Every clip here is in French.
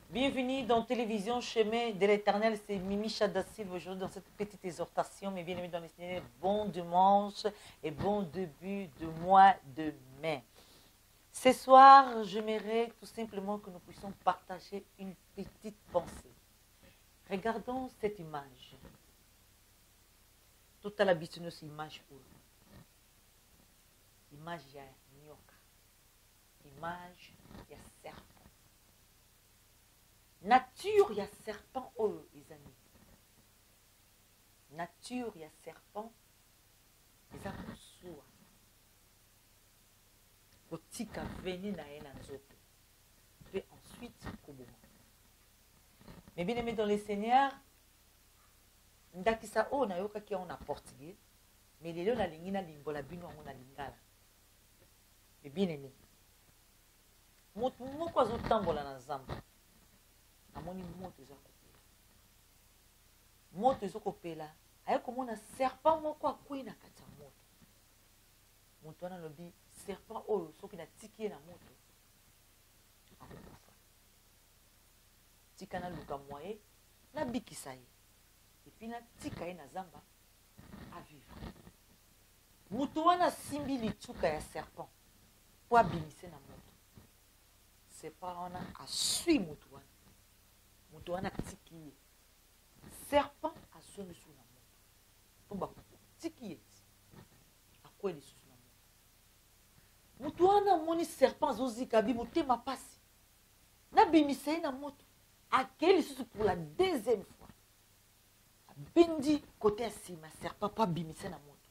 Bienvenue dans Télévision Chemin de l'Éternel, c'est Mimi Chada Silva aujourd'hui dans cette petite exhortation, mais bien aimé dans les Seigneur, bon dimanche et bon début de mois de mai. Ce soir, j'aimerais tout simplement que nous puissions partager une petite pensée. Regardons cette image. Tout à l'habitude, c'est image pour image il y a nyoka, image il y a serpent. Nature, il y a serpent, oh les amis. Nature, il y a serpent, les amours. Kotika veni na ye na nzoto. Puis ensuite, koboma. Mais bien aimé dans les seigneurs, ndakisa o na yoka ki on a portugais, mais lelo na lingi na limbola bino na lingala. Mais bien aimé. Moto moko azotambola na zamba. Amoni moto ezakopela. Moto ezakopela, aye komona serpent moko akwei na kati ya moto. Moto wana lobi serpent oyo soki na tiki ye na moto akokufa. Tika na luka mwaye na bikisa ye. Epi na tika ye na zamba a vivre. Moto wana simbi litsuka ya serpent po abimise na moto. Serpent wana asui moto wana. Moto wana tiki ye. Serpent asui su na moto. Tomba tiki ye. Akwe li su na moto. Moto wana moni serpent zozika bi motema pasi. Na bimise na moto. Akeli su pour la deuxième fois. Bendi côté asima serpent pas bimise na moto.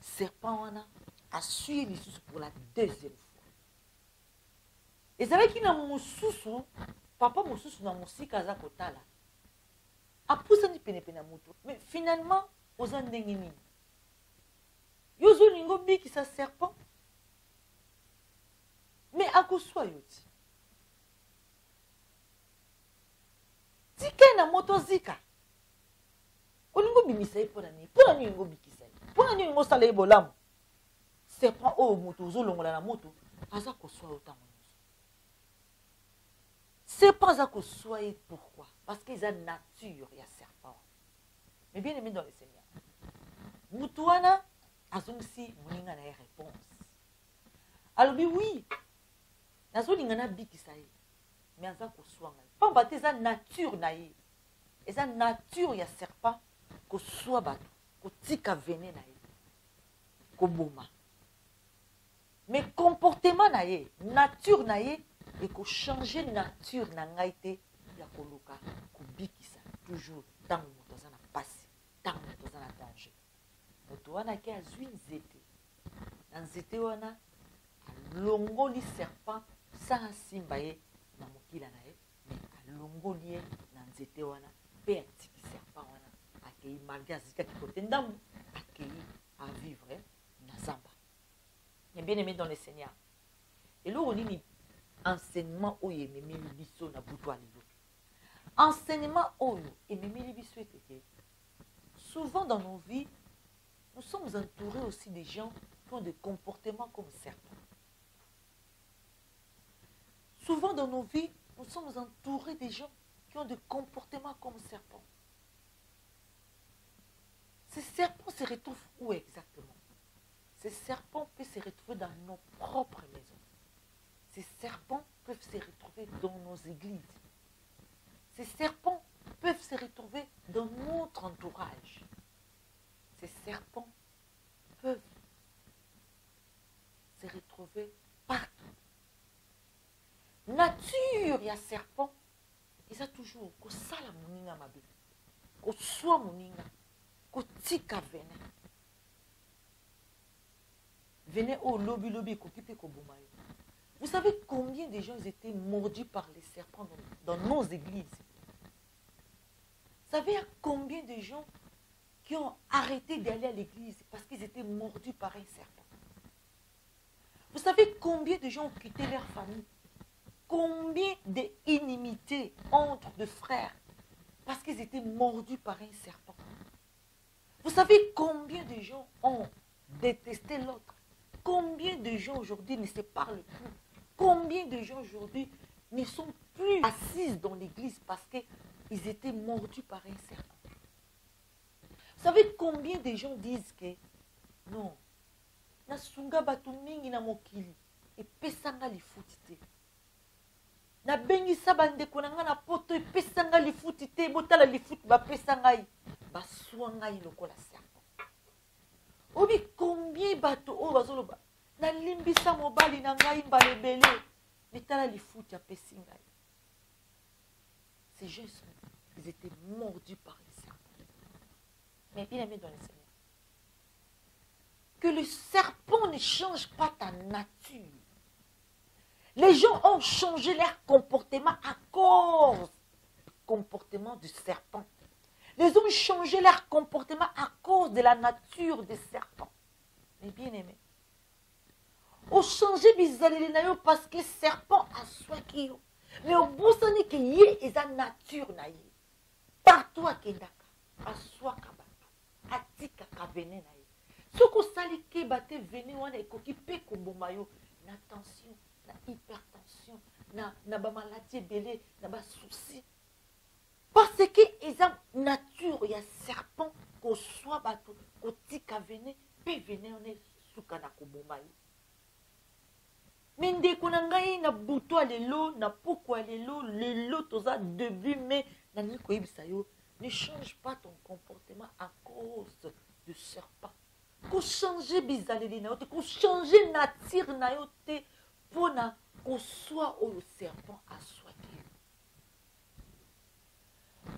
Serpent wana asui li su pour la deuxième fois. Et ça veut qu'il na mosusu papa mosusu na musika aza kotala. Apusa ni pene na moto. Mais finalement, oza ndenge nini? Yozo lingo biki sa serpent. Mais akoswa yoti. Tika na moto zika. Olingo bimisa ye pona ni. Pona ni lingo biki sa ye. Pona ni lingo sala ye bolamu. Serpent o moto ozo longola na moto. Aza koswa yotango. C'est pas à que soyez pourquoi. Parce qu'ils ont nature, il y a serpent. Mais bien aimé dans le Seigneur. Moutouana, azongsi, moninga na réponse. Alors oui, nazolinga na biki saye. Mais aza ko swanga. Pas batté sa nature na ye. Et sa nature, il y a serpent, ko soit bato, ko tika vene na ye. Ko boma. Mais comportement na ye, nature na ye, et que changer nature na ngaite ya koluka kubikisa toujours tant moto na passe tant moto na danger moto wana ki azwi nzete na nzete wana alongoli serpent sans simba ye na mokila na ye mais alongoli ye na nzete wana pe atiki serpent wana akei malgré azika ki kote ndamu akei à vivre na zamba. Et bien aimé dans le Seigneur et là on dit enseignement oyo ememeli biso na butu alelo. Enseignement oyo ememeli biso eteke. Souvent dans nos vies, nous sommes entourés aussi des gens qui ont des comportements comme serpents. Souvent dans nos vies, nous sommes entourés des gens qui ont des comportements comme serpents. Ces serpents se retrouvent où exactement? Ces serpents peuvent se retrouver dans nos propres maisons. Ces serpents peuvent se retrouver dans nos églises. Ces serpents peuvent se retrouver dans notre entourage. Ces serpents peuvent se retrouver partout. Nature, il y a serpent. Et ça toujours, ko sala moninga mabe. Ko soa moninga. Ko tika vene. Vene au lobby ko kipe ko bumayo. Vous savez combien de gens étaient mordus par les serpents dans nos églises? Vous savez combien de gens qui ont arrêté d'aller à l'église parce qu'ils étaient mordus par un serpent? Vous savez combien de gens ont quitté leur famille? Combien d'inimités entre deux frères parce qu'ils étaient mordus par un serpent? Vous savez combien de gens ont détesté l'autre? Combien de gens aujourd'hui ne se parlent plus? Combien de gens aujourd'hui ne sont plus assises dans l'église parce qu'ils étaient mordus par un serpent. Vous savez combien de gens disent que non, na sunga batu mingi na mokili epesanga lifuti te. Na bengisa bandeko na nga na poto epesanga lifuti te, botala lifuti bapesa ngai baswa ngai lokola serpent. Obi combien bato oyo bazoloba nalimbisa mobali na ngai mbala ebele metala lifuti apesi ngai. Ces gens, ils étaient mordus par les serpents. Mais bien aimé dans le Seigneur, que le serpent ne change pas ta nature. Les gens ont changé leur comportement à cause du comportement du serpent. Les ont changé leur comportement à cause de la nature des serpents. Mais bien aimé, ont changé bizaleli na yo parce que serpent a swaki yo. Mais au bout ça n'est que yé et sa nature na yé. Partout à kendaka, a swaka batu, a tika ka vene na yé. Ce que sali ke bate vene wana ekoki pe komboma yo na tension, na hypertension, na ba maladie belé, na ba souci. Parce que eza nature ya serpent ko soit batu, ko tika vene, pe vene one suka na komboma yo. Mindeko na ngai na buto alelo, na poko alelo, lelo toza début mais na ni koyebisa yo, ne change pas ton comportement à cause du serpent. Ko changer bizaleli na yo te, ko changer nature na yo te pona ko soit o serpent a swaki.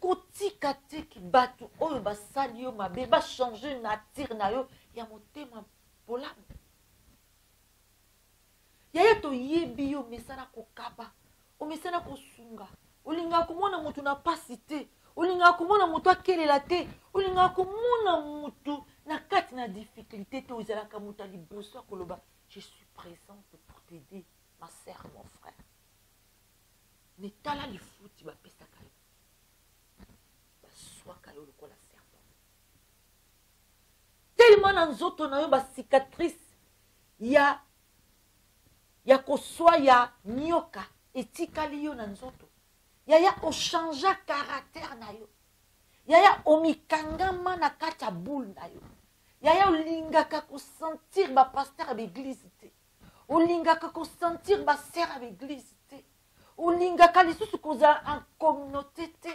Ko tika te ki batu oyo basali yo mabe ba changer nature na yo ya motema polamu. Yaya to yebi yo mesana ko kaba, o mesana ko sunga, olinga komona mutu na pasite, olinga komona mutu akelela te, olinga komona mutu na kati na difficulté te ozalaka mutu liboso koloba, je suis présente pour t'aider, ma sœur, mon frère. Ne tala li futi ba pesa kayo. Ba swa kayo lokola serpent. Tellement na nzoto na yo ba cicatrice ya koswa ya nyoka etikali yo na nzoto. Yaya ochangea caractère na yo. Yaya omikangama na kati ya boule na yo. Yaya olingaka kosentir ba pasteur à l'église te. Olingaka kosentir ba sœur à l'église te. Olingaka lisusu kozala en communauté te.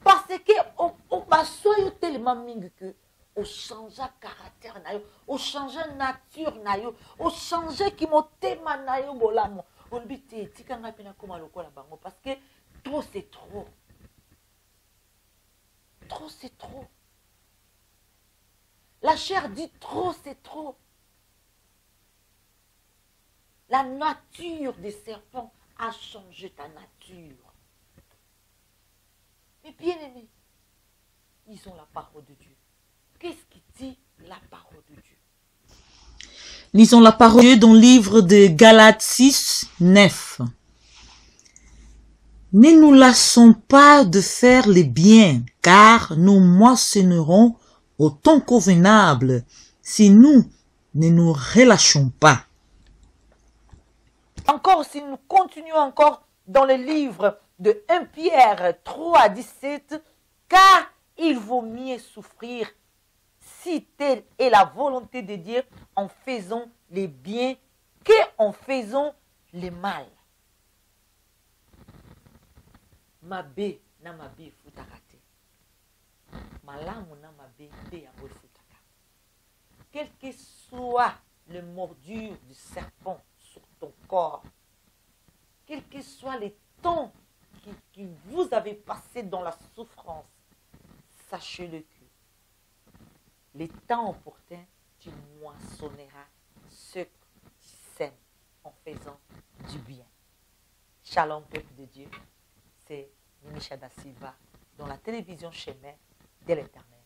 Parce que o baswa yo tellement mingi que o changer caractère na yo, o changer nature na yo, o changer ki motema na yo bolamo. On dit te tika nga pena koma lokola bango parce que trop c'est trop. Trop c'est trop. La chair dit trop c'est trop. La nature des serpents a changé ta nature. Mais bien aimés, ils ont la parole de Dieu. Qu'est-ce qui dit la parole de Dieu? Lisons la parole de Dieu dans le livre de Galates 6, 9. Ne nous lassons pas de faire le bien, car nous moissonnerons au temps convenable si nous ne nous relâchons pas. Encore, si nous continuons encore dans le livre de 1 Pierre 3 à 17, car il vaut mieux souffrir si telle est la volonté de Dieu en faisant les biens qu'en faisant le mal. Mabe na mabe futaka te. Malamu na mabe te ya futaka. Quel que soit le mordure du serpent sur ton corps, quel que soit les temps que vous avez passé dans la souffrance, sachez-le que les temps opportuns, tu moissonneras ce que tu sèmes en faisant du bien. Shalom, peuple de Dieu. C'est Micha da Silva dans la télévision Chemin de l'Éternel.